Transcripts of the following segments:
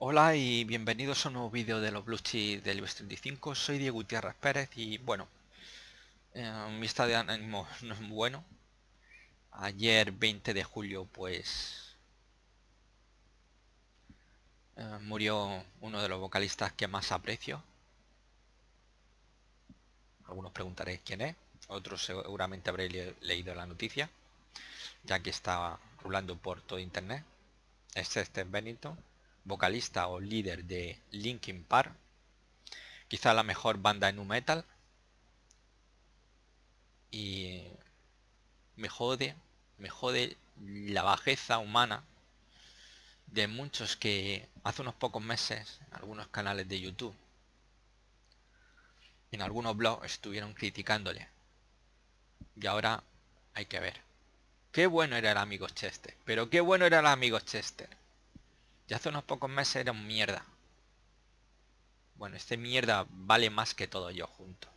Hola y bienvenidos a un nuevo vídeo de los Blue Chips del IBEX 35. Soy Diego Gutiérrez Pérez y bueno, mi estado de ánimo no es muy bueno. Ayer 20 de julio pues murió uno de los vocalistas que más aprecio. Algunos preguntaréis quién es, otros seguramente habréis leído la noticia, ya que está rulando por todo internet. Es Chester Bennington, vocalista o líder de Linkin Park, quizá la mejor banda de nu metal. Y me jode, me jode la bajeza humana de muchos que hace unos pocos meses, en algunos canales de YouTube, en algunos blogs estuvieron criticándole. Y ahora hay que ver. Qué bueno era el amigo Chester, pero qué bueno era el amigo Chester. Y hace unos pocos meses era un mierda. Bueno, este mierda vale más que todo yo junto.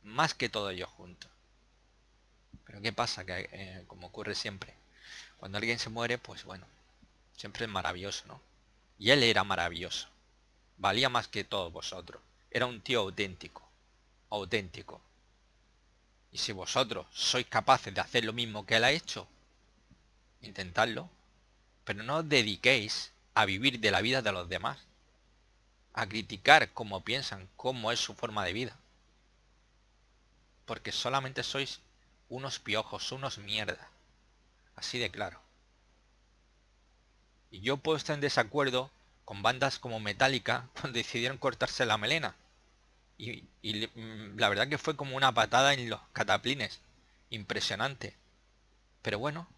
Más que todo yo junto. Pero qué pasa, que como ocurre siempre, cuando alguien se muere, pues bueno, siempre es maravilloso, ¿no? Y él era maravilloso. Valía más que todos vosotros. Era un tío auténtico. Auténtico. Y si vosotros sois capaces de hacer lo mismo que él ha hecho, intentadlo. Pero no os dediquéis a vivir de la vida de los demás. A criticar cómo piensan, cómo es su forma de vida. Porque solamente sois unos piojos, unos mierdas. Así de claro. Y yo puedo estar en desacuerdo con bandas como Metallica cuando decidieron cortarse la melena. La verdad que fue como una patada en los cataplines. Impresionante. Pero bueno,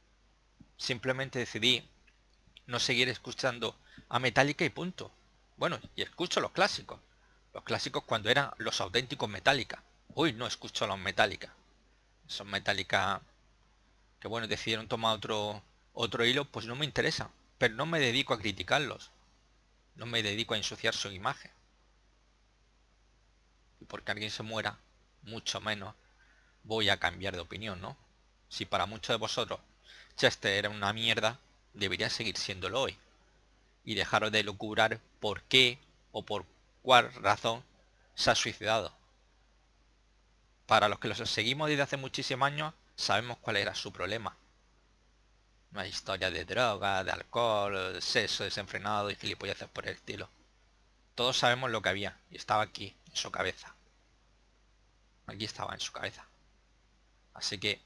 simplemente decidí no seguir escuchando a Metallica y punto. Bueno, y escucho los clásicos. Los clásicos cuando eran los auténticos Metallica. Hoy no escucho a los Metallica. Son Metallica que bueno, decidieron tomar otro hilo, pues no me interesa. Pero no me dedico a criticarlos. No me dedico a ensuciar su imagen. Y porque alguien se muera, mucho menos voy a cambiar de opinión, ¿no? Si para muchos de vosotros Chester era una mierda, debería seguir siéndolo hoy. Y dejaros de locurar por qué o por cuál razón se ha suicidado. Para los que los seguimos desde hace muchísimos años, sabemos cuál era su problema. Una historia de droga, de alcohol, de sexo desenfrenado y gilipolleces por el estilo. Todos sabemos lo que había y estaba aquí, en su cabeza. Aquí estaba en su cabeza. Así que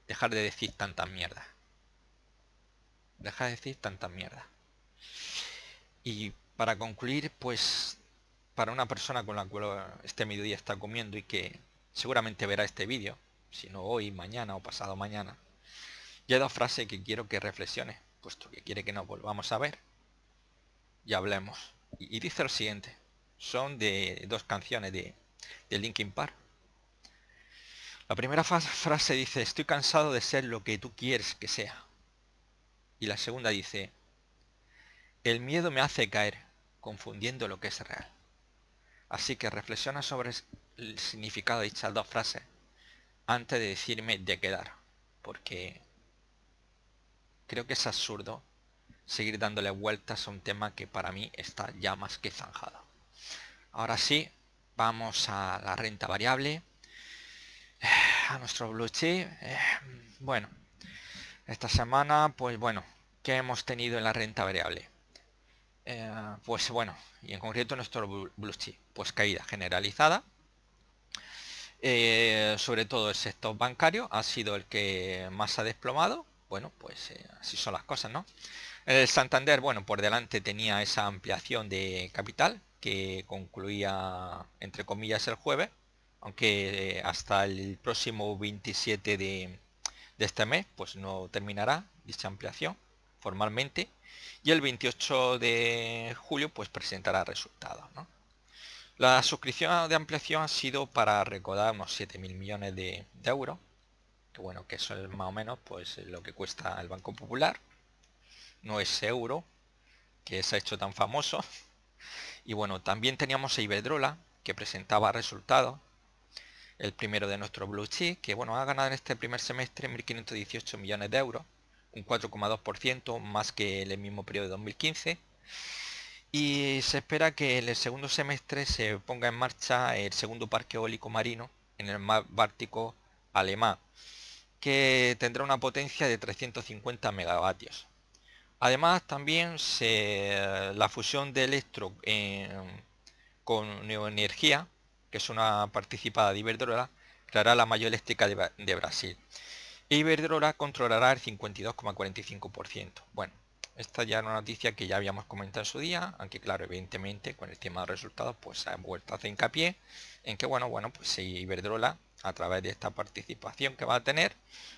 dejar de decir tantas mierdas. Dejar de decir tantas mierdas. Y para concluir, pues para una persona con la cual este mediodía está comiendo y que seguramente verá este vídeo, si no hoy, mañana o pasado mañana, ya hay dos frases que quiero que reflexione, puesto que quiere que nos volvamos a ver y hablemos. Y dice lo siguiente, son de dos canciones de Linkin Park. La primera frase dice, estoy cansado de ser lo que tú quieres que sea. Y la segunda dice, el miedo me hace caer, confundiendo lo que es real. Así que reflexiona sobre el significado de dichas dos frases antes de decirme de quedar, porque creo que es absurdo seguir dándole vueltas a un tema que para mí está ya más que zanjado. Ahora sí, vamos a la renta variable, a nuestro blue chip. Bueno, esta semana, pues bueno, ¿qué hemos tenido en la renta variable? Pues bueno, y en concreto nuestro blue chip, pues caída generalizada. Sobre todo el sector bancario ha sido el que más ha desplomado. Bueno, pues así son las cosas, ¿no? El Santander, bueno, por delante tenía esa ampliación de capital que concluía, entre comillas, el jueves, aunque hasta el próximo 27 de este mes, pues no terminará dicha ampliación formalmente. Y el 28 de julio, pues presentará resultados, ¿no? La suscripción de ampliación ha sido para recaudar unos 7.000 millones de euros, que bueno, que eso es más o menos pues lo que cuesta el Banco Popular, no ese euro que se ha hecho tan famoso. Y bueno, también teníamos a Iberdrola, que presentaba resultados, el primero de nuestro blue chip, que bueno, ha ganado en este primer semestre 1.518 millones de euros, un 4,2% más que el mismo periodo de 2015. Y se espera que en el segundo semestre se ponga en marcha el segundo parque eólico marino en el mar Báltico alemán, que tendrá una potencia de 350 megavatios. Además, también la fusión de electro con neoenergía, que es una participada de Iberdrola, creará la mayor eléctrica de Brasil. E Iberdrola controlará el 52,45%. Bueno, esta ya era una noticia que ya habíamos comentado en su día, aunque claro, evidentemente con el tema de resultados pues se ha vuelto a hacer hincapié en que bueno, pues Iberdrola, a través de esta participación que va a tener,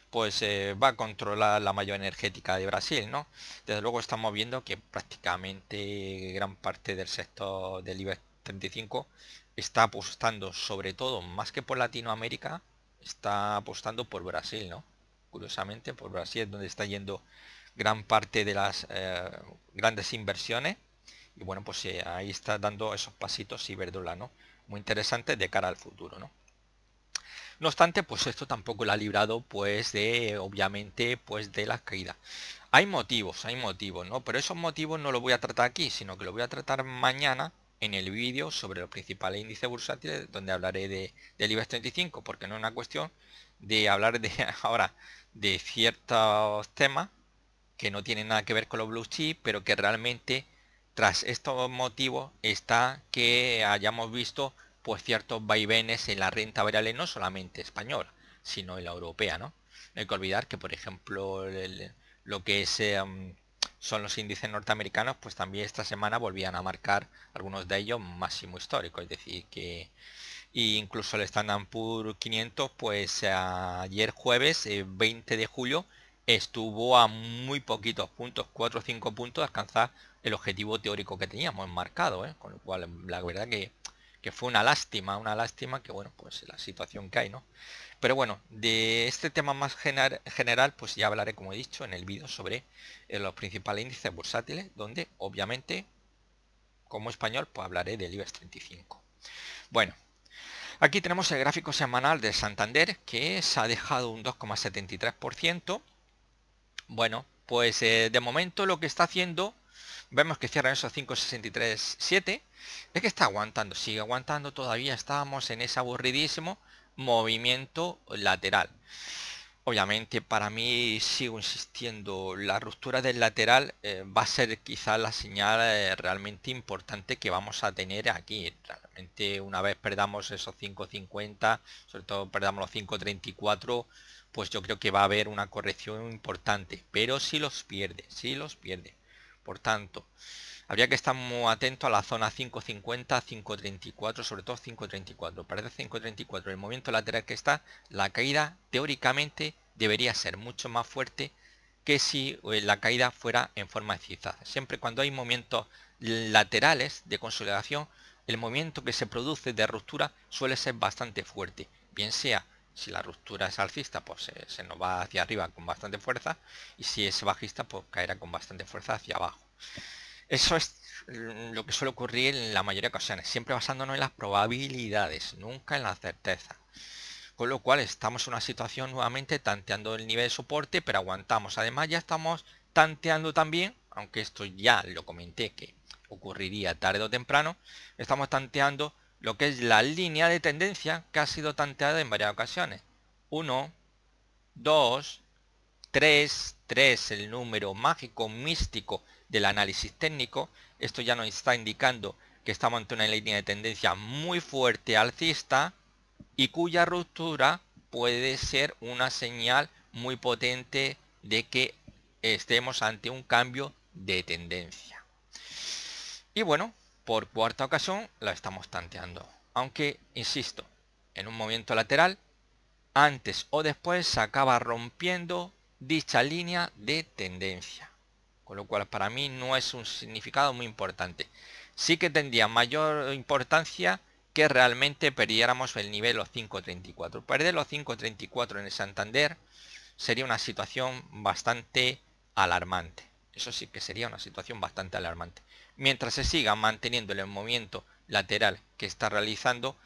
pues va a controlar la mayor energética de Brasil, ¿no? Desde luego estamos viendo que prácticamente gran parte del sector del IBEX 35 está apostando, sobre todo, más que por Latinoamérica, está apostando por Brasil, ¿no? Curiosamente, por Brasil es donde está yendo gran parte de las grandes inversiones. Y bueno, pues ahí está dando esos pasitos Iberdrola, ¿no? Muy interesantes de cara al futuro, ¿no? No obstante, pues esto tampoco lo ha librado, pues, obviamente, pues, de las caídas. Hay motivos, ¿no? Pero esos motivos no los voy a tratar aquí, sino que los voy a tratar mañana en el vídeo sobre los principales índices bursátiles, donde hablaré del IBEX 35, porque no es una cuestión de hablar de ahora de ciertos temas que no tienen nada que ver con los blue chip, pero que realmente tras estos motivos está que hayamos visto pues ciertos vaivenes en la renta variable, no solamente española, sino en la europea, ¿no? No hay que olvidar que, por ejemplo, lo que es, son los índices norteamericanos, pues también esta semana volvían a marcar algunos de ellos máximo histórico, es decir, que incluso el Standard Poor's 500, pues ayer jueves, 20 de julio, estuvo a muy poquitos puntos, 4 o 5 puntos, de alcanzar el objetivo teórico que teníamos marcado, ¿eh? Con lo cual, la verdad que fue una lástima que, bueno, pues la situación que hay, ¿no? Pero bueno, de este tema más general, pues ya hablaré, como he dicho, en el vídeo sobre los principales índices bursátiles, donde, obviamente, como español, pues hablaré del IBEX 35. Bueno, aquí tenemos el gráfico semanal de Santander, que se ha dejado un 2,73%. Bueno, pues de momento lo que está haciendo, vemos que cierran esos 5,63,7. Es que está aguantando, sigue aguantando, todavía estamos en ese aburridísimo movimiento lateral. Obviamente, para mí, sigo insistiendo, la ruptura del lateral va a ser quizás la señal realmente importante que vamos a tener aquí. Realmente, una vez perdamos esos 5,50, sobre todo perdamos los 5,34, pues yo creo que va a haber una corrección importante. Pero si los pierde, Por tanto, habría que estar muy atento a la zona 5.50, 5.34, sobre todo 5.34. Parece 5.34 el movimiento lateral que está, la caída teóricamente debería ser mucho más fuerte que si la caída fuera en forma de zigzag. Siempre cuando hay movimientos laterales de consolidación, el movimiento que se produce de ruptura suele ser bastante fuerte. Bien sea, si la ruptura es alcista, pues se nos va hacia arriba con bastante fuerza, y si es bajista, pues caerá con bastante fuerza hacia abajo. Eso es lo que suele ocurrir en la mayoría de ocasiones, siempre basándonos en las probabilidades, nunca en la certeza. Con lo cual estamos en una situación nuevamente tanteando el nivel de soporte, pero aguantamos. Además ya estamos tanteando también, aunque esto ya lo comenté que ocurriría tarde o temprano, estamos tanteando lo que es la línea de tendencia que ha sido tanteada en varias ocasiones. 1, 2, 3, el número mágico, místico del análisis técnico. Esto ya nos está indicando que estamos ante una línea de tendencia muy fuerte alcista y cuya ruptura puede ser una señal muy potente de que estemos ante un cambio de tendencia. Y bueno, por cuarta ocasión la estamos tanteando, aunque insisto, en un movimiento lateral antes o después se acaba rompiendo dicha línea de tendencia, con lo cual para mí no es un significado muy importante. Sí que tendría mayor importancia que realmente perdiéramos el nivel los 5.34. Perder los 5.34 en el Santander sería una situación bastante alarmante. Eso sí que sería una situación bastante alarmante. Mientras se siga manteniendo el movimiento lateral que está realizando,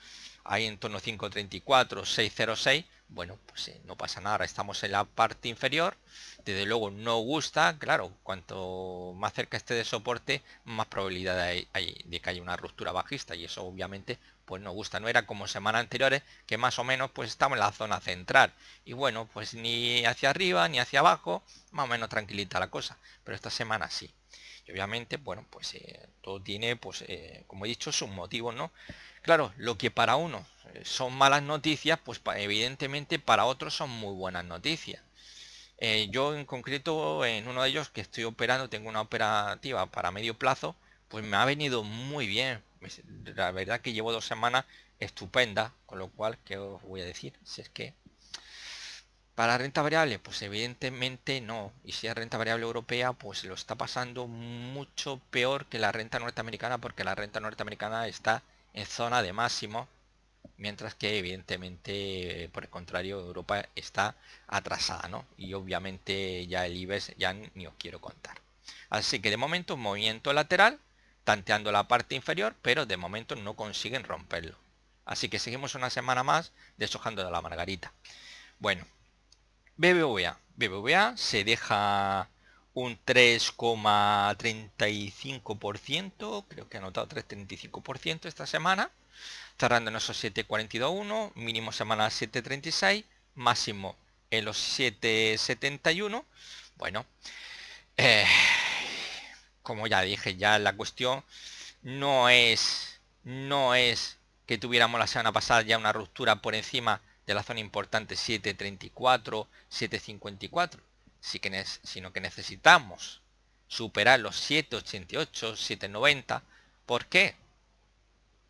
ahí en torno a 5.34, 6.06, bueno, pues no pasa nada, ahora estamos en la parte inferior, desde luego no gusta, claro, cuanto más cerca esté de soporte, más probabilidad hay de que haya una ruptura bajista, y eso obviamente pues no gusta. No era como semanas anteriores, que más o menos pues estamos en la zona central, y bueno, pues ni hacia arriba ni hacia abajo, más o menos tranquilita la cosa, pero esta semana sí. Y obviamente, bueno, pues todo tiene, pues como he dicho, sus motivos, ¿no? Claro, lo que para uno son malas noticias, pues evidentemente para otros son muy buenas noticias. Yo en concreto, en uno de ellos que estoy operando, tengo una operativa para medio plazo, pues me ha venido muy bien. La verdad que llevo 2 semanas estupendas, con lo cual, ¿qué os voy a decir? Si es que para renta variable, pues evidentemente no. Y si es renta variable europea, pues lo está pasando mucho peor que la renta norteamericana, porque la renta norteamericana está en zona de máximo, mientras que evidentemente, por el contrario, Europa está atrasada, ¿no? Y obviamente ya el IBEX ya ni os quiero contar. Así que de momento un movimiento lateral, tanteando la parte inferior, pero de momento no consiguen romperlo. Así que seguimos una semana más deshojando de la margarita. Bueno, BBVA se deja un 3,35%, creo que ha anotado 3,35% esta semana, cerrando en esos 7,42,1, mínimo semanal 7,36, máximo en los 7,71. Bueno, eh, como ya dije, ya la cuestión no es que tuviéramos la semana pasada ya una ruptura por encima de la zona importante 7,34, 7,54, sino que necesitamos superar los 7,88, 7,90. ¿Por qué?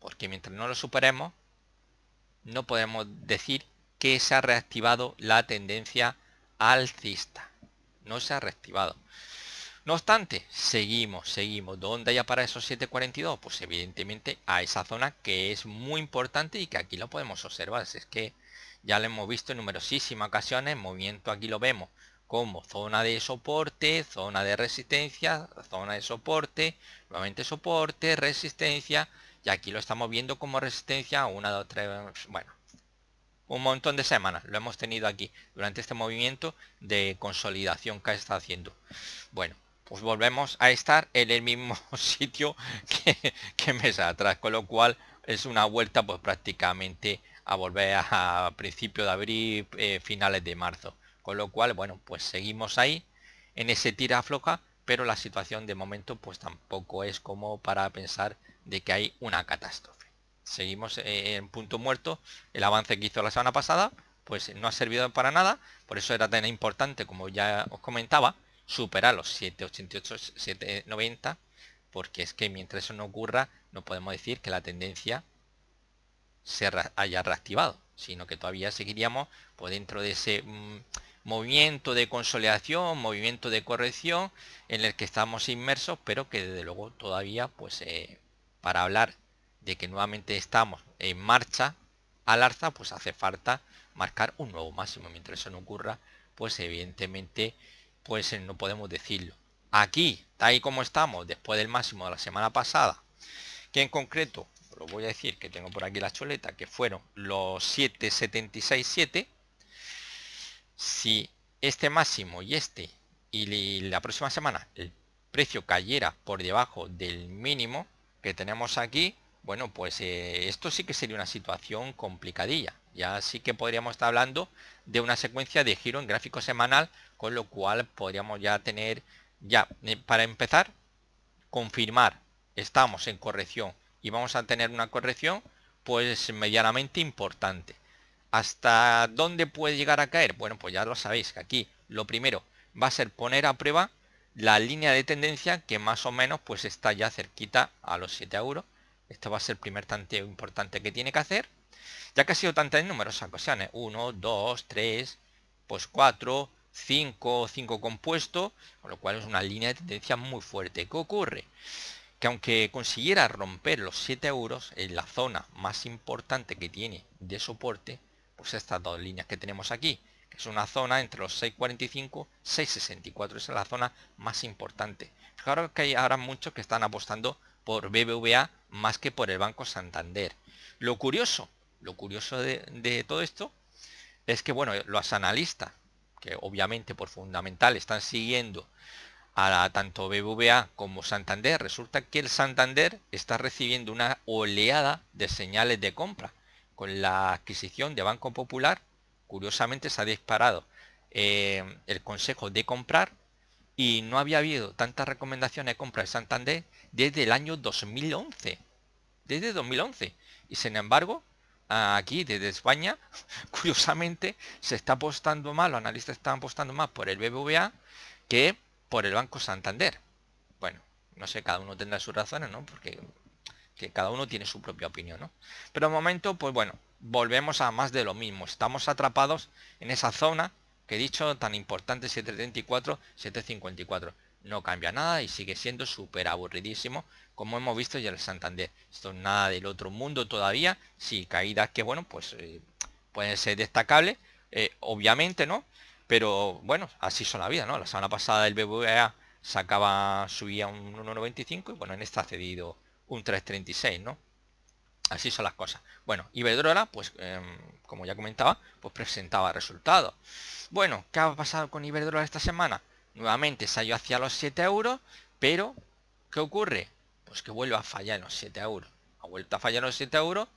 Porque mientras no lo superemos, no podemos decir que se ha reactivado la tendencia alcista. No se ha reactivado. No obstante, seguimos. ¿Dónde haya para esos 7,42? Pues evidentemente a esa zona que es muy importante y que aquí lo podemos observar. Es que ya lo hemos visto en numerosísimas ocasiones. Movimiento aquí lo vemos como zona de soporte, zona de resistencia, zona de soporte, nuevamente soporte, resistencia. Y aquí lo estamos viendo como resistencia 1, 2, 3, bueno, un montón de semanas lo hemos tenido aquí durante este movimiento de consolidación que está haciendo. Bueno, pues volvemos a estar en el mismo sitio que meses atrás, con lo cual es una vuelta pues prácticamente a volver a principio de abril, finales de marzo, con lo cual, bueno, pues seguimos ahí en ese tira afloja, pero la situación de momento pues tampoco es como para pensar de que hay una catástrofe. Seguimos en punto muerto. El avance que hizo la semana pasada pues no ha servido para nada, por eso era tan importante, como ya os comentaba, superar los 7,88, 7,90, porque es que mientras eso no ocurra no podemos decir que la tendencia se haya reactivado, sino que todavía seguiríamos pues dentro de ese movimiento de consolidación, movimiento de corrección en el que estamos inmersos, pero que desde luego todavía pues para hablar de que nuevamente estamos en marcha al alza, pues hace falta marcar un nuevo máximo. Mientras eso no ocurra, pues evidentemente pues no podemos decirlo. Aquí, tal y como estamos después del máximo de la semana pasada, que en concreto, lo voy a decir que tengo por aquí la chuleta, que fueron los 7,76,7. Si este máximo y la próxima semana el precio cayera por debajo del mínimo que tenemos aquí, bueno, pues esto sí que sería una situación complicadilla. Ya sí que podríamos estar hablando de una secuencia de giro en gráfico semanal, con lo cual podríamos ya tener, ya para empezar, confirmar estamos en corrección y vamos a tener una corrección pues medianamente importante. ¿Hasta dónde puede llegar a caer? Bueno, pues ya lo sabéis que aquí lo primero va a ser poner a prueba la línea de tendencia, que más o menos pues está ya cerquita a los 7 euros. Esto va a ser el primer tanteo importante que tiene que hacer, ya que ha sido tanta en numerosas ocasiones: 1, 2, 3, pues 4, 5 compuestos, con lo cual es una línea de tendencia muy fuerte. ¿Qué ocurre? Que aunque consiguiera romper los 7 euros en la zona más importante que tiene de soporte, pues estas dos líneas que tenemos aquí, que es una zona entre los 6,45 y 6,64, esa es la zona más importante. Fijaros que hay ahora muchos que están apostando por BBVA más que por el Banco Santander. Lo curioso de todo esto es que, bueno, los analistas, que obviamente por fundamental están siguiendo a tanto BBVA como Santander, resulta que el Santander está recibiendo una oleada de señales de compra. Con la adquisición de Banco Popular, curiosamente se ha disparado el consejo de comprar y no había habido tantas recomendaciones de compra de Santander desde el año 2011. Desde 2011. Y sin embargo, aquí desde España, curiosamente, se está apostando más, los analistas están apostando más por el BBVA que por el Banco Santander. Bueno, no sé, cada uno tendrá sus razones, ¿no? Porque que cada uno tiene su propia opinión, ¿no? Pero de momento, pues bueno, volvemos a más de lo mismo. Estamos atrapados en esa zona que he dicho tan importante, 7.34, 7.54. No cambia nada y sigue siendo súper aburridísimo, como hemos visto ya en el Santander. Esto es nada del otro mundo todavía. Sí, caídas que, bueno, pues pueden ser destacables, obviamente, ¿no? Pero bueno, así son la vida, ¿no? La semana pasada el BBVA subía un 1,95 y bueno, en esta ha cedido un 3,36, ¿no? Así son las cosas. Bueno, Iberdrola, pues como ya comentaba, pues presentaba resultados. Bueno, ¿qué ha pasado con Iberdrola esta semana? Nuevamente salió hacia los 7 euros, pero ¿qué ocurre? Pues que vuelve a fallar en los 7 euros. Ha vuelto a fallar en los 7 euros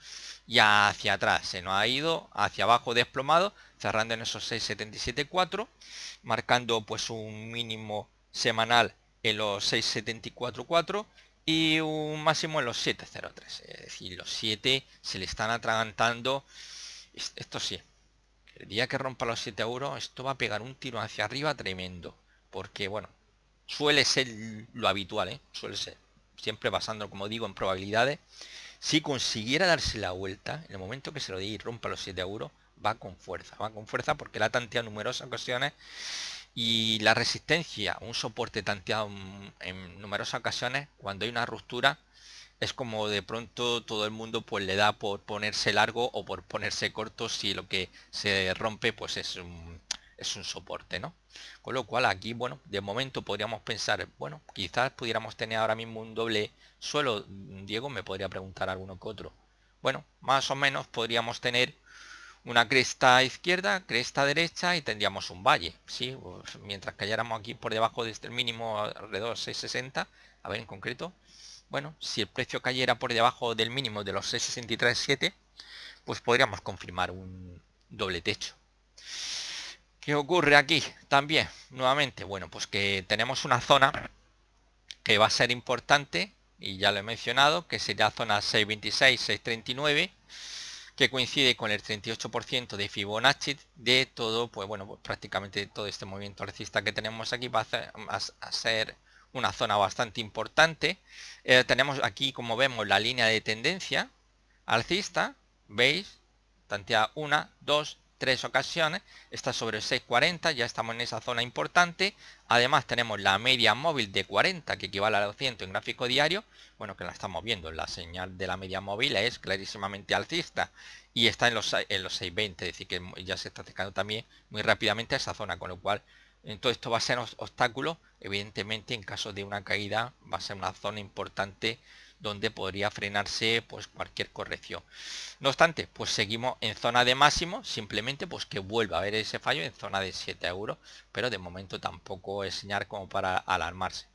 y hacia atrás. Se nos ha ido hacia abajo desplomado, cerrando en esos 6,77,4, marcando pues un mínimo semanal en los 6,74,4 y un máximo en los 7,03. Es decir, los 7 se le están atragantando. Esto sí, el día que rompa los 7 euros, esto va a pegar un tiro hacia arriba tremendo. Porque, bueno, suele ser lo habitual, ¿eh? Suele ser. Siempre basando, como digo, en probabilidades. Si consiguiera darse la vuelta, en el momento que se lo dé y rompa los 7 euros, va con fuerza. Va con fuerza porque la ha tanteado en numerosas ocasiones. Y la resistencia, un soporte tanteado en numerosas ocasiones, cuando hay una ruptura, es como de pronto todo el mundo pues le da por ponerse largo o por ponerse corto si lo que se rompe pues es un soporte, ¿no? Con lo cual aquí, bueno, de momento podríamos pensar, bueno, quizás pudiéramos tener ahora mismo un doble suelo. Diego me podría preguntar alguno que otro. Bueno, más o menos podríamos tener una cresta izquierda, cresta derecha y tendríamos un valle, ¿sí? Pues mientras cayéramos aquí por debajo de este mínimo alrededor de 6,60, a ver en concreto, bueno, si el precio cayera por debajo del mínimo de los 6,63,7, pues podríamos confirmar un doble techo. ¿Qué ocurre aquí también? Nuevamente, bueno, pues que tenemos una zona que va a ser importante, y ya lo he mencionado, que sería zona 6,26, 6,39, que coincide con el 38% de Fibonacci de todo, pues bueno, pues prácticamente todo este movimiento alcista que tenemos aquí va a ser una zona bastante importante. Tenemos aquí, como vemos, la línea de tendencia alcista, veis, tantea una, dos, tres ocasiones, está sobre el 6,40, ya estamos en esa zona importante. Además tenemos la media móvil de 40 que equivale a 200 en gráfico diario, bueno, que la estamos viendo, la señal de la media móvil es clarísimamente alcista y está en los 6,20, es decir que ya se está acercando también muy rápidamente a esa zona, con lo cual todo esto va a ser obstáculo, evidentemente en caso de una caída va a ser una zona importante donde podría frenarse pues cualquier corrección. No obstante, pues seguimos en zona de máximo, simplemente pues que vuelva a haber ese fallo en zona de 7 euros, pero de momento tampoco es señal como para alarmarse.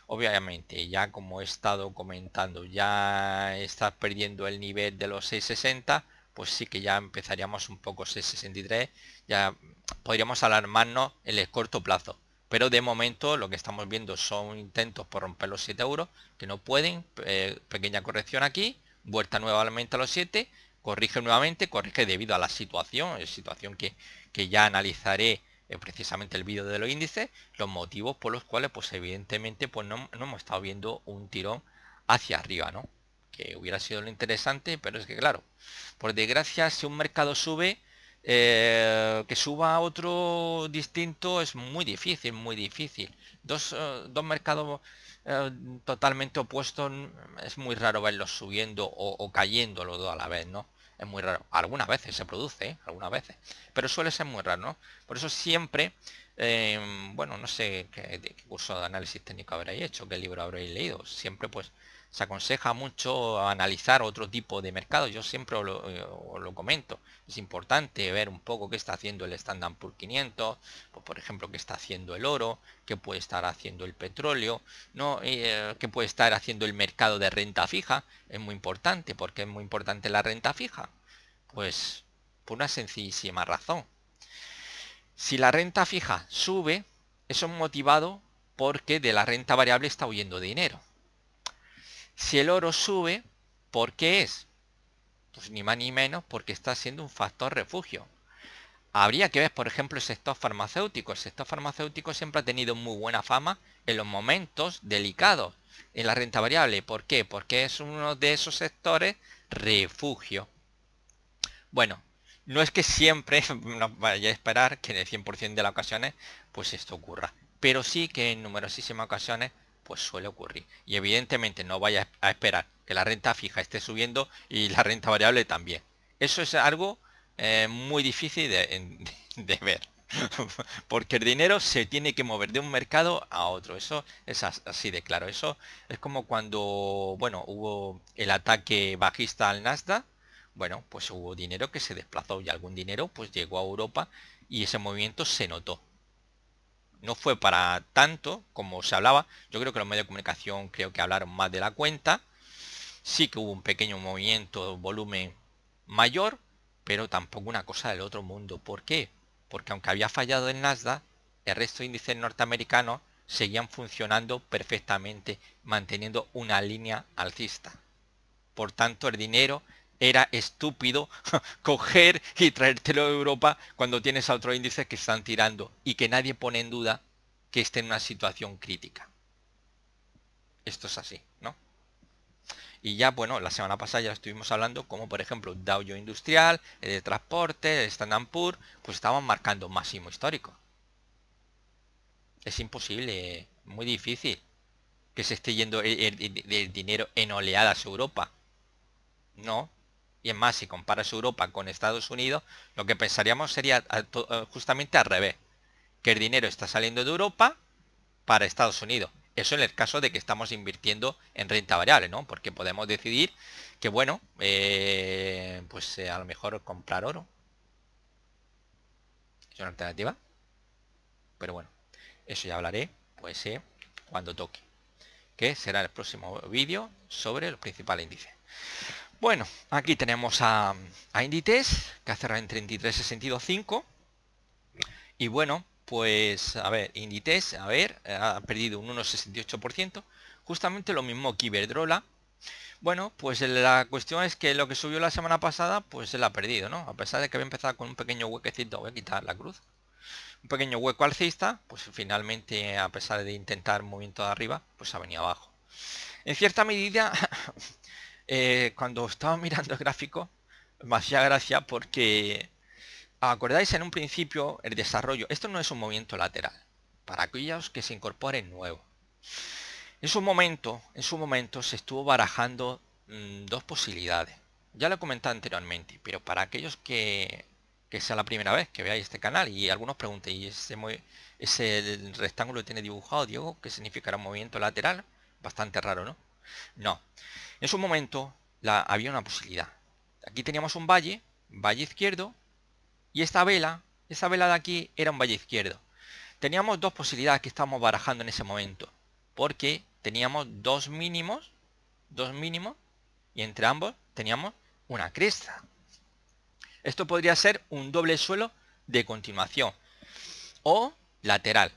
Obviamente, ya como he estado comentando, ya está perdiendo el nivel de los 6,60, pues sí que ya empezaríamos un poco 6,63, ya podríamos alarmarnos en el corto plazo. Pero de momento lo que estamos viendo son intentos por romper los 7 euros, que no pueden, pequeña corrección aquí, vuelta nuevamente a los 7, corrige nuevamente, corrige debido a la situación que ya analizaré precisamente el vídeo de los índices, los motivos por los cuales pues evidentemente pues no hemos estado viendo un tirón hacia arriba, ¿no? Que hubiera sido lo interesante, pero es que claro, por desgracia si un mercado sube, que suba a otro distinto es muy difícil, muy difícil. Dos mercados totalmente opuestos es muy raro verlos subiendo o cayendo los dos a la vez, ¿no? Es muy raro. Algunas veces se produce, ¿eh? Algunas veces. Pero suele ser muy raro, ¿no? Por eso siempre, bueno, no sé qué curso de análisis técnico habréis hecho, qué libro habréis leído. Siempre, pues, se aconseja mucho analizar otro tipo de mercados. Yo siempre os lo comento. Es importante ver un poco qué está haciendo el Standard Poor's 500, pues por ejemplo, qué está haciendo el oro, qué puede estar haciendo el petróleo, ¿no? Qué puede estar haciendo el mercado de renta fija. Es muy importante. ¿Por qué es muy importante la renta fija? Pues por una sencillísima razón. Si la renta fija sube, eso es motivado porque de la renta variable está huyendo dinero. Si el oro sube, ¿por qué es? Pues ni más ni menos porque está siendo un factor refugio. Habría que ver, por ejemplo, el sector farmacéutico. El sector farmacéutico siempre ha tenido muy buena fama en los momentos delicados en la renta variable. ¿Por qué? Porque es uno de esos sectores refugio. Bueno, no es que siempre nos vaya a esperar que en el 100% de las ocasiones pues esto ocurra, pero sí que en numerosísimas ocasiones pues suele ocurrir. Y evidentemente no vaya a esperar que la renta fija esté subiendo y la renta variable también. Eso es algo muy difícil de ver. Porque el dinero se tiene que mover de un mercado a otro. Eso es así de claro. Eso es como cuando, bueno, hubo el ataque bajista al Nasdaq. Bueno, pues hubo dinero que se desplazó y algún dinero pues llegó a Europa y ese movimiento se notó. No fue para tanto como se hablaba. Yo creo que los medios de comunicación creo que hablaron más de la cuenta. Sí que hubo un pequeño movimiento, volumen mayor, pero tampoco una cosa del otro mundo. ¿Por qué? Porque aunque había fallado el Nasdaq, el resto de índices norteamericanos seguían funcionando perfectamente, manteniendo una línea alcista. Por tanto, el dinero era estúpido coger y traértelo de Europa cuando tienes a otros índices que están tirando y que nadie pone en duda que esté en una situación crítica. Esto es así, ¿no? Y ya, bueno, la semana pasada ya estuvimos hablando como por ejemplo Dow Jones Industrial, el de transporte, el Standard Poor's, pues estaban marcando máximo histórico. Es imposible, muy difícil que se esté yendo el dinero en oleadas a Europa. No. Y es más, si comparas Europa con Estados Unidos, lo que pensaríamos sería justamente al revés. Que el dinero está saliendo de Europa para Estados Unidos. Eso en el caso de que estamos invirtiendo en renta variable, ¿no? Porque podemos decidir que, bueno, pues a lo mejor comprar oro. Es una alternativa. Pero bueno, eso ya hablaré, pues, cuando toque. Que será el próximo vídeo sobre los principales índices. Bueno, aquí tenemos a Inditex, que ha cerrado en 33,62,5. Y bueno, pues a ver, Inditex, a ver, ha perdido un 1,68%. Justamente lo mismo que Iberdrola. Bueno, pues la cuestión es que lo que subió la semana pasada, pues se la ha perdido, ¿no? A pesar de que había empezado con un pequeño huequecito, voy a quitar la cruz. Un pequeño hueco alcista, pues finalmente, a pesar de intentar movimiento de arriba, pues ha venido abajo. En cierta medida, cuando estaba mirando el gráfico, me hacía gracia porque, ¿acordáis en un principio el desarrollo? Esto no es un movimiento lateral, para aquellos que se incorporen nuevo. En su momento se estuvo barajando dos posibilidades. Ya lo he comentado anteriormente, pero para aquellos que sea la primera vez que veáis este canal y algunos pregunten, ¿y ese rectángulo que tiene dibujado, Diego, qué significará un movimiento lateral? Bastante raro, ¿no? No. En su momento había una posibilidad. Aquí teníamos un valle izquierdo, y esta vela de aquí era un valle izquierdo. Teníamos dos posibilidades que estábamos barajando en ese momento, porque teníamos dos mínimos, y entre ambos teníamos una cresta. Esto podría ser un doble suelo de continuación o lateral.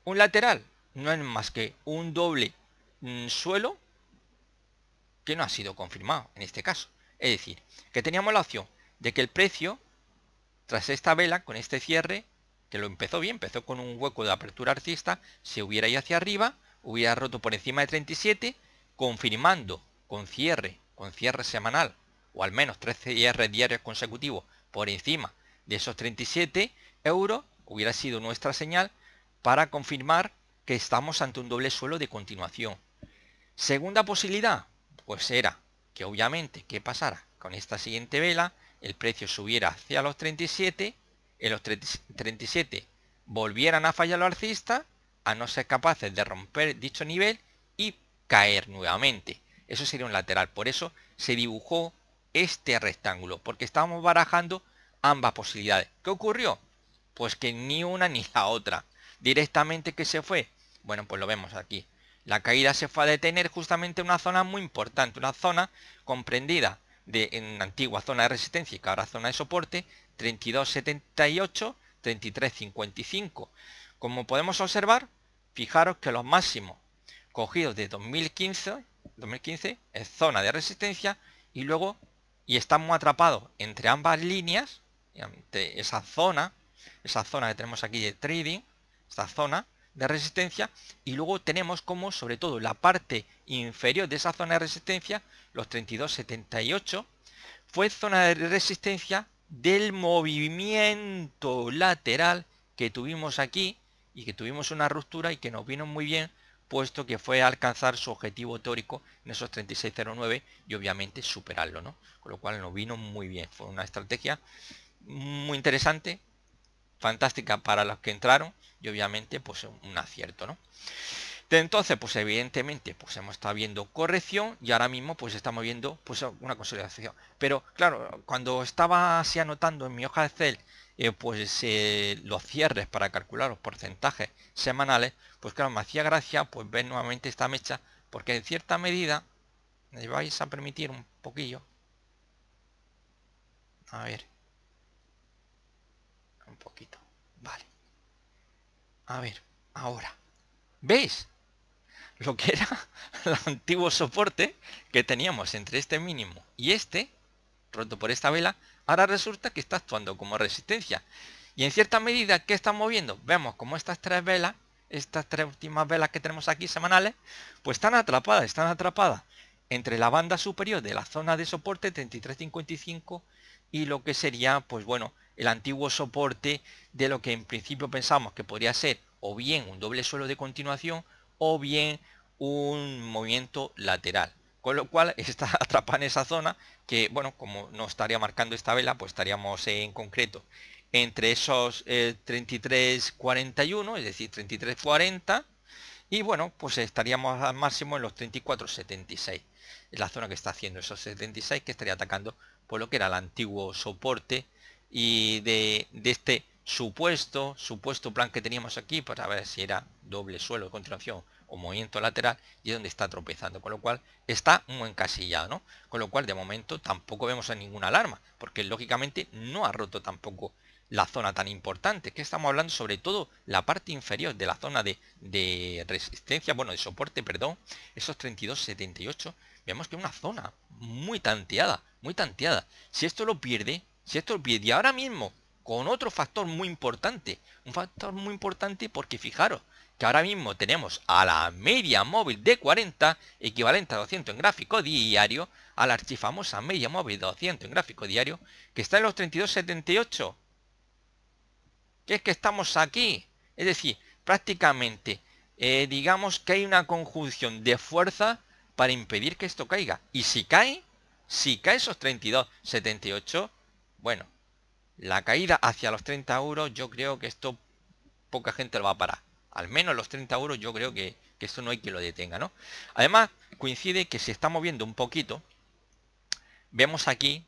Un lateral no es más que un doble suelo que no ha sido confirmado en este caso. Es decir, que teníamos la opción de que el precio, tras esta vela, con este cierre, que lo empezó bien, empezó con un hueco de apertura alcista, se hubiera ido hacia arriba, hubiera roto por encima de 37, confirmando con cierre semanal, o al menos 13 cierres diarios consecutivos por encima de esos 37 euros, hubiera sido nuestra señal para confirmar que estamos ante un doble suelo de continuación. Segunda posibilidad, pues era que obviamente, ¿qué pasara? Con esta siguiente vela, el precio subiera hacia los 37, en los 37 volvieran a fallar los alcistas, a no ser capaces de romper dicho nivel y caer nuevamente. Eso sería un lateral. Por eso se dibujó este rectángulo, porque estábamos barajando ambas posibilidades. ¿Qué ocurrió? Pues que ni una ni la otra. Directamente, ¿qué se fue? Bueno, pues lo vemos aquí. La caída se fue a detener justamente en una zona muy importante, una zona comprendida en una antigua zona de resistencia y que ahora zona de soporte, 32.78, 33.55. Como podemos observar, fijaros que los máximos cogidos de 2015 es zona de resistencia y luego estamos atrapados entre ambas líneas, entre esa zona que tenemos aquí de trading, esta zona de resistencia, y luego tenemos como sobre todo la parte inferior de esa zona de resistencia, los 32.78, fue zona de resistencia del movimiento lateral que tuvimos aquí y que tuvimos una ruptura y que nos vino muy bien, puesto que fue alcanzar su objetivo teórico en esos 36.09 y obviamente superarlo, ¿no? Con lo cual nos vino muy bien. Fue una estrategia muy interesante, fantástica para los que entraron y obviamente pues un acierto, ¿no? Entonces, pues evidentemente, pues hemos estado viendo corrección y ahora mismo pues estamos viendo pues una consolidación. Pero claro, cuando estaba así anotando en mi hoja de Excel los cierres para calcular los porcentajes semanales, pues claro, me hacía gracia pues ver nuevamente esta mecha, porque en cierta medida me vais a permitir un poquillo. A ver. Un poquito. Vale. A ver, ahora. ¿Veis? Lo que era el antiguo soporte que teníamos entre este mínimo y este, roto por esta vela, ahora resulta que está actuando como resistencia. Y en cierta medida, ¿qué estamos viendo? Vemos como estas tres velas, estas tres últimas velas que tenemos aquí semanales, pues están atrapadas entre la banda superior de la zona de soporte 33.55 y lo que sería, pues bueno, el antiguo soporte de lo que en principio pensamos que podría ser o bien un doble suelo de continuación o bien un movimiento lateral. Con lo cual está atrapada en esa zona que, bueno, como nos estaría marcando esta vela, pues estaríamos en concreto entre esos 33.41, es decir, 33.40, y bueno, pues estaríamos al máximo en los 34.76. Es la zona que está haciendo esos 76, que estaría atacando por lo que era el antiguo soporte y de este supuesto plan que teníamos aquí para ver si era doble suelo de continuación o movimiento lateral, y es donde está tropezando, con lo cual está muy encasillado, ¿no? Con lo cual de momento tampoco vemos ninguna alarma, porque lógicamente no ha roto tampoco la zona tan importante, que estamos hablando sobre todo la parte inferior de la zona de resistencia, bueno, de soporte, perdón, esos 32.78, vemos que es una zona muy tanteada, muy tanteada. Si esto lo pierde y ahora mismo con otro factor muy importante, un factor muy importante porque fijaros que ahora mismo tenemos a la media móvil de 40, equivalente a 200 en gráfico diario, a la archifamosa media móvil de 200 en gráfico diario, que está en los 32.78. Que es que estamos aquí. Es decir, prácticamente, digamos que hay una conjunción de fuerza para impedir que esto caiga. Y si cae esos 32.78, bueno, la caída hacia los 30 euros, yo creo que esto poca gente lo va a parar. Al menos los 30 euros yo creo que esto no hay que lo detenga, ¿no? Además, coincide que si estamos viendo un poquito, vemos aquí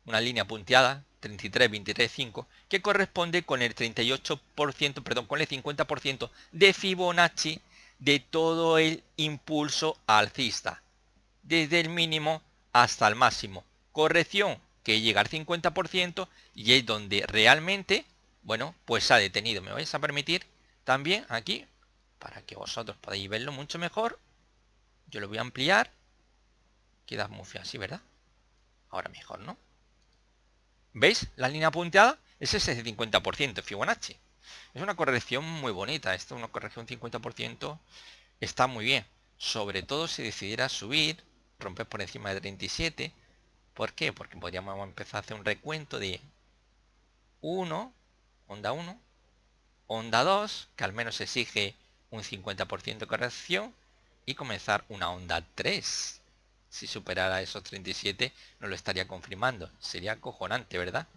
una línea punteada, 33, 23, 5, que corresponde con el 38%, perdón, con el 50% de Fibonacci de todo el impulso alcista, desde el mínimo hasta el máximo. Corrección que llega al 50% y es donde realmente, bueno, pues se ha detenido. Me vais a permitir también aquí, para que vosotros podáis verlo mucho mejor, yo lo voy a ampliar. Queda muy feo así, ¿verdad? Ahora mejor, ¿no? ¿Veis? La línea punteada es ese 50% Fibonacci. Es una corrección muy bonita. Esto, una corrección 50%, está muy bien. Sobre todo si decidiera subir, romper por encima de 37. ¿Por qué? Porque podríamos empezar a hacer un recuento de 1, onda 1, onda 2, que al menos exige un 50% de corrección, y comenzar una onda 3. Si superara esos 37, nos lo estaría confirmando. Sería acojonante, ¿verdad?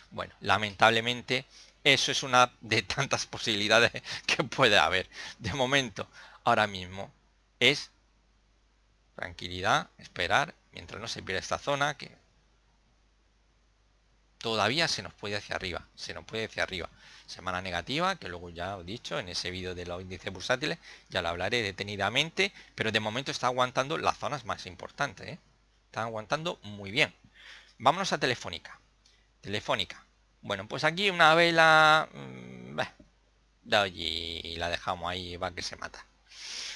Bueno, lamentablemente, eso es una de tantas posibilidades que puede haber. De momento, ahora mismo, es Tranquilidad, esperar, mientras no se pierda esta zona, que todavía se nos puede hacia arriba, semana negativa, que luego ya os he dicho en ese vídeo de los índices bursátiles, ya lo hablaré detenidamente, pero de momento está aguantando las zonas más importantes, ¿eh? Están aguantando muy bien. Vámonos a Telefónica. Bueno, pues aquí una vela, y la dejamos ahí, va que se mata.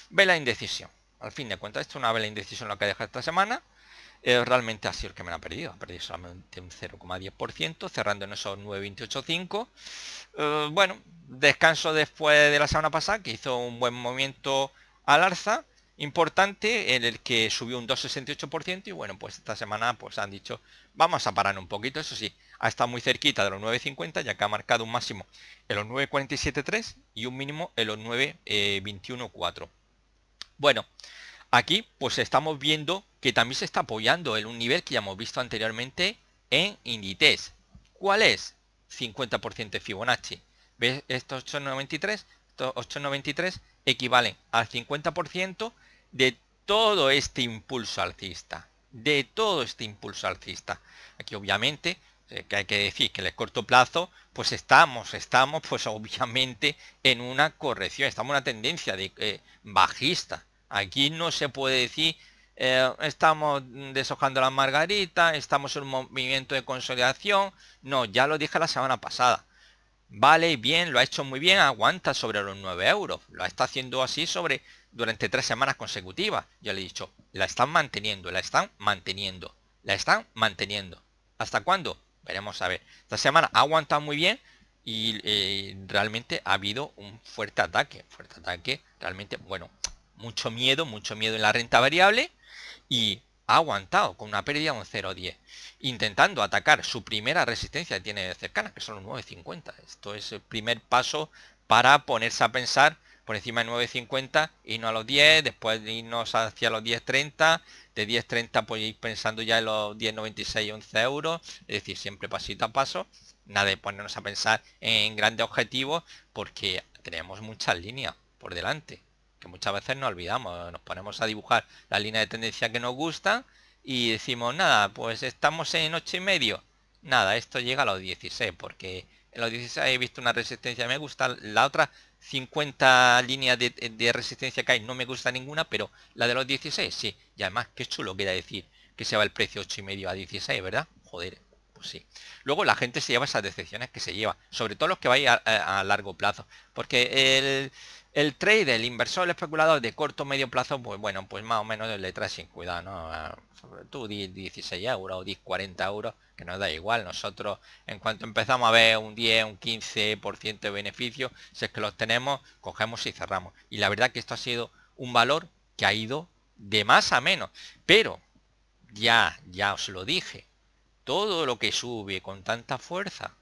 Vela indecisión. Al fin de cuentas, esto es una vela indecisión lo que deja esta semana. Realmente ha sido el que me la ha perdido. Ha perdido solamente un 0,10%, cerrando en esos 9,285. Bueno, descanso después de la semana pasada, que hizo un buen movimiento al alza, importante, en el que subió un 2,68%. Y bueno, pues esta semana pues han dicho, vamos a parar un poquito. Eso sí, ha estado muy cerquita de los 9,50, ya que ha marcado un máximo en los 9,47,3 y un mínimo en los 9,21,4. Bueno, aquí pues estamos viendo que también se está apoyando en un nivel que ya hemos visto anteriormente en Inditex. ¿Cuál es? 50% de Fibonacci. ¿Ves? Estos 8,93 equivalen al 50% de todo este impulso alcista. Aquí obviamente que hay que decir que en el corto plazo pues estamos pues obviamente en una corrección, estamos en una tendencia de bajista. Aquí no se puede decir estamos deshojando las margaritas, estamos en un movimiento de consolidación. No, ya lo dije la semana pasada. Vale, bien, lo ha hecho muy bien, aguanta sobre los 9 euros. Lo está haciendo así durante 3 semanas consecutivas. Yo le he dicho, la están manteniendo. ¿Hasta cuándo? Veremos a ver. Esta semana ha aguantado muy bien y realmente ha habido un fuerte ataque. Realmente, bueno, mucho miedo en la renta variable y ha aguantado con una pérdida de un 0,10, intentando atacar su primera resistencia que tiene cercana, que son los 9,50. Esto es el primer paso para ponerse a pensar por encima de 9,50 y no a los 10, después de irnos hacia los 10,30, de 10,30 pues ir pensando ya en los 10,96 y 11 euros, es decir, siempre pasito a paso, nada de ponernos a pensar en grandes objetivos porque tenemos muchas líneas por delante, que muchas veces nos olvidamos, nos ponemos a dibujar la línea de tendencia que nos gusta y decimos, nada, pues estamos en 8,5, nada, esto llega a los 16, porque en los 16 he visto una resistencia, me gusta, la otra 50 líneas de resistencia que hay, no me gusta ninguna, pero la de los 16, sí, y además, qué chulo queda decir que se va el precio 8,5 a 16, ¿verdad? Joder, pues sí. Luego la gente se lleva esas decepciones que se lleva, sobre todo los que vayan a largo plazo, porque el trade, el inversor, el especulador de corto o medio plazo, pues bueno, pues más o menos le trae sin cuidado, ¿no? Sobre tú 16 euros o 10, 40 euros, que nos da igual. Nosotros, en cuanto empezamos a ver un 10, un 15% de beneficio, si es que los tenemos, cogemos y cerramos. Y la verdad que esto ha sido un valor que ha ido de más a menos. Pero, ya os lo dije, todo lo que sube con tanta fuerza,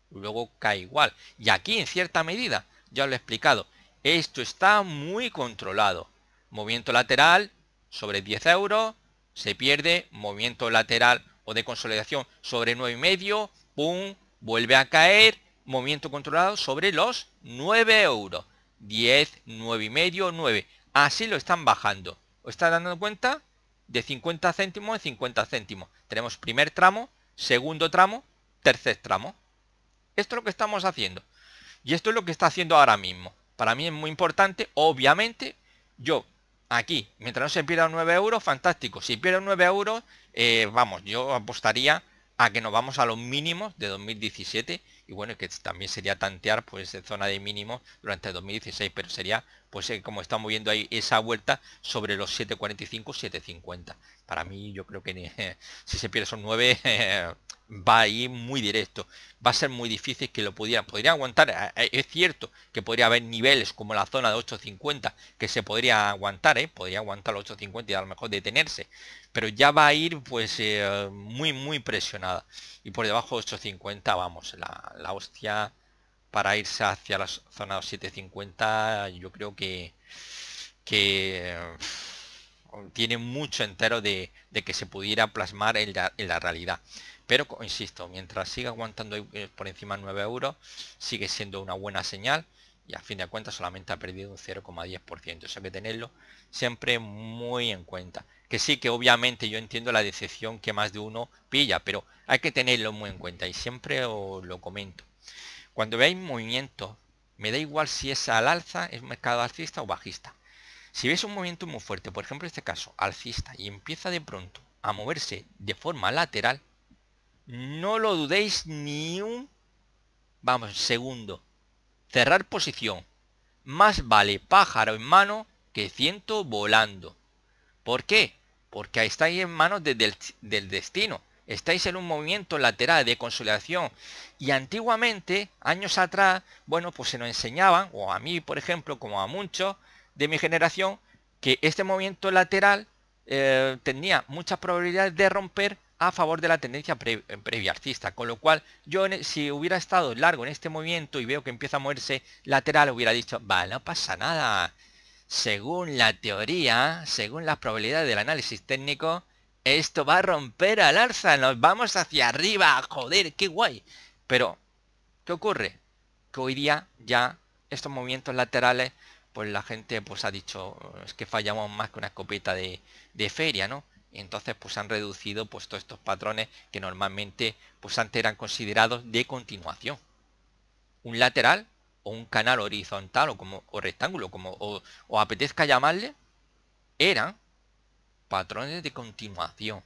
luego cae igual. Y aquí, en cierta medida, ya os lo he explicado, esto está muy controlado. Movimiento lateral sobre 10 euros, se pierde, movimiento lateral o de consolidación sobre 9,5, pum, vuelve a caer, movimiento controlado sobre los 9 euros. 10, 9,5, 9. Así lo están bajando. ¿Os está dando cuenta? De 50 céntimos en 50 céntimos. Tenemos primer tramo, segundo tramo, tercer tramo. Esto es lo que estamos haciendo. Y esto es lo que está haciendo ahora mismo. Para mí es muy importante, obviamente, yo aquí, mientras no se pierdan 9 euros, fantástico. Si pierden 9 euros, vamos, yo apostaría a que nos vamos a los mínimos de 2017. Y bueno, que también sería tantear pues en zona de mínimos durante 2016, pero sería pues como estamos viendo ahí esa vuelta sobre los 7,45, 7,50. Para mí yo creo que si se pierde esos 9 va a ir muy directo. Va a ser muy difícil que lo podría aguantar. Es cierto que podría haber niveles como la zona de 8,50 que se podría aguantar, podría aguantar los 8,50 y a lo mejor detenerse, pero ya va a ir pues muy presionada, y por debajo de 8,50 vamos, la hostia para irse hacia la zona de 7,50. Yo creo que tiene mucho entero de que se pudiera plasmar en la realidad. Pero insisto, mientras siga aguantando por encima de 9 euros, sigue siendo una buena señal. y a fin de cuentas solamente ha perdido un 0,10%. Eso hay que tenerlo siempre muy en cuenta. Que sí, que obviamente yo entiendo la decepción que más de uno pilla, pero hay que tenerlo muy en cuenta y siempre os lo comento. Cuando veáis movimientos, me da igual si es al alza, es mercado alcista o bajista. Si veis un movimiento muy fuerte, por ejemplo en este caso alcista, y empieza de pronto a moverse de forma lateral, no lo dudéis ni un, vamos, segundo. Cerrar posición. Más vale pájaro en mano que ciento volando. ¿Por qué? Porque estáis en manos del destino. Estáis en un movimiento lateral de consolidación. Y antiguamente, años atrás, bueno, pues se nos enseñaban, o a mí, por ejemplo, como a muchos de mi generación, que este movimiento lateral tenía muchas probabilidades de romper a favor de la tendencia previa alcista, con lo cual yo si hubiera estado largo en este movimiento y veo que empieza a moverse lateral, hubiera dicho, va, no pasa nada, según la teoría, según las probabilidades del análisis técnico, esto va a romper al alza, nos vamos hacia arriba, joder, qué guay. Pero, ¿qué ocurre? Que hoy día ya estos movimientos laterales, pues la gente pues ha dicho, es que fallamos más que una escopeta de feria, ¿no? Y entonces pues han reducido pues todos estos patrones que normalmente pues antes eran considerados de continuación. Un lateral o un canal horizontal o rectángulo, o apetezca llamarle, eran patrones de continuación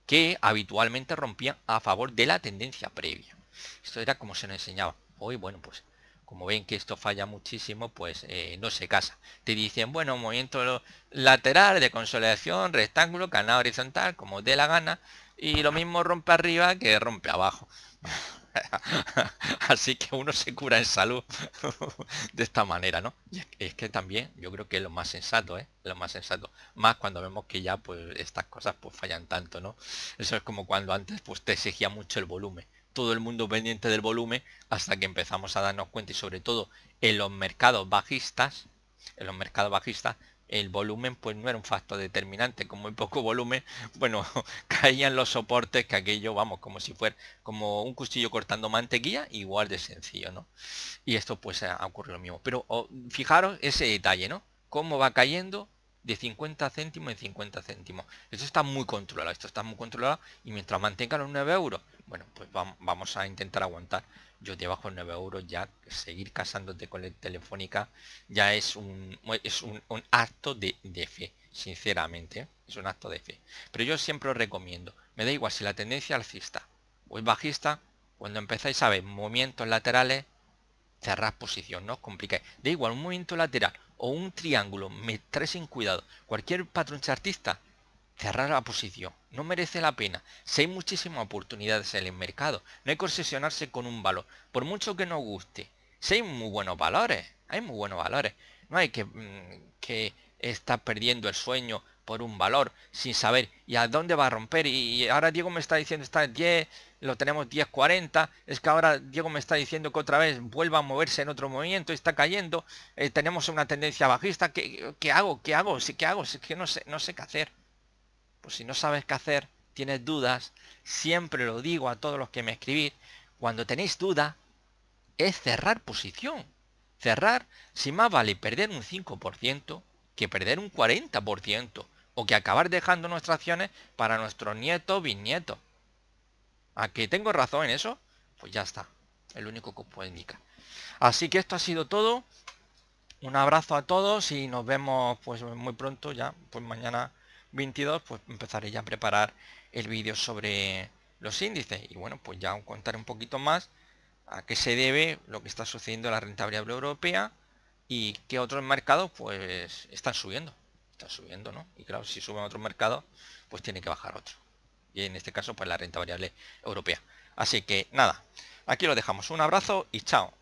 que habitualmente rompían a favor de la tendencia previa. Esto era como se nos enseñaba. Hoy, bueno, pues como ven que esto falla muchísimo, pues no se casa. Te dicen, bueno, movimiento lateral de consolidación, rectángulo, canal horizontal, como dé la gana, y lo mismo rompe arriba que rompe abajo. Así que uno se cura en salud de esta manera, ¿no? Y es que también yo creo que es lo más sensato, ¿eh? Lo más sensato. Más cuando vemos que ya pues estas cosas pues fallan tanto, ¿no? Eso es como cuando antes pues te exigía mucho el volumen. Todo el mundo pendiente del volumen hasta que empezamos a darnos cuenta y sobre todo en los mercados bajistas, el volumen pues no era un factor determinante. Con muy poco volumen, bueno, caían los soportes, que aquello, vamos, como si fuera como un cuchillo cortando mantequilla, igual de sencillo, ¿no? Y esto pues ha ocurrido lo mismo. Pero fijaros ese detalle, ¿no? Cómo va cayendo de 50 céntimos en 50 céntimos. Esto está muy controlado, y mientras mantenga los 9 euros, bueno, pues vamos a intentar aguantar. Yo debajo de 9 euros ya seguir casándote con la Telefónica ya es un acto de fe, sinceramente, ¿eh? Es un acto de fe. Pero yo siempre os recomiendo, me da igual si la tendencia alcista o es bajista, cuando empezáis a ver movimientos laterales, cerrad posición, no os complicáis. Da igual, un movimiento lateral o un triángulo, me trae sin cuidado. Cualquier patrón chartista, cerrar la posición. No merece la pena. Si hay muchísimas oportunidades en el mercado, no hay que obsesionarse con un valor. Por mucho que nos guste, si hay muy buenos valores, No hay que estar perdiendo el sueño por un valor sin saber y a dónde va a romper. Y ahora Diego me está diciendo está en 10, lo tenemos 10.40. Es que ahora Diego me está diciendo que otra vez vuelva a moverse en otro movimiento y está cayendo. Tenemos una tendencia bajista. ¿Qué hago? ¿Qué hago? ¿Qué hago? Es que no sé qué hacer. Pues si no sabes qué hacer, tienes dudas, siempre lo digo a todos los que me escribís, cuando tenéis duda, es cerrar posición. Cerrar, si más vale perder un 5% que perder un 40%, o que acabar dejando nuestras acciones para nuestros nietos, bisnietos. ¿A que tengo razón en eso? Pues ya está, el único que os puedo indicar. Así que esto ha sido todo. Un abrazo a todos y nos vemos pues muy pronto ya, pues mañana 22 pues empezaré ya a preparar el vídeo sobre los índices y bueno, pues ya os contaré un poquito más a qué se debe lo que está sucediendo en la renta variable europea y qué otros mercados pues están subiendo, ¿no? Y claro, si suben otros mercados pues tiene que bajar otro, y en este caso pues la renta variable europea. Así que nada, aquí lo dejamos, un abrazo y chao.